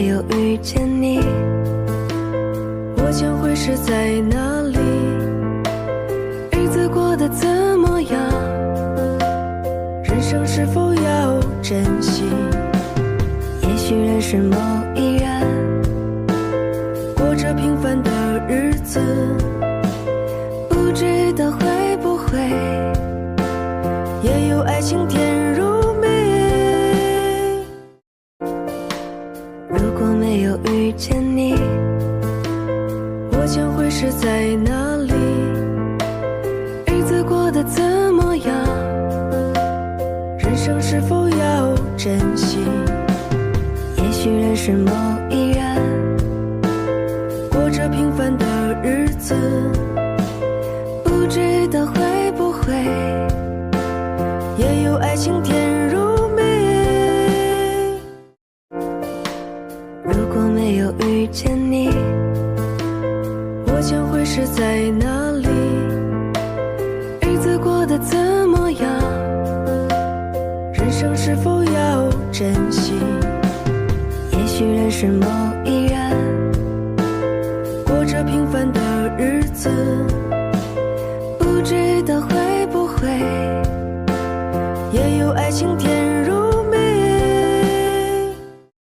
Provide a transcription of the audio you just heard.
没有遇见你，我将会是在哪里？日子过得怎么样？人生是否要珍惜？也许人生某一人过着平凡的日子，不知道会不会也有爱情甜如蜜。如果没有遇见你，我将会是在哪里？日子过得怎么样？人生是否要珍惜？也许人生某一人过着平凡的日子，不知道会不会也有爱情甜如蜜。如果没有遇见你，我将会是在哪里？日子过得怎么样？人生是否要珍惜？也许人生某一人过着平凡的日子，不知道会不会也有爱情甜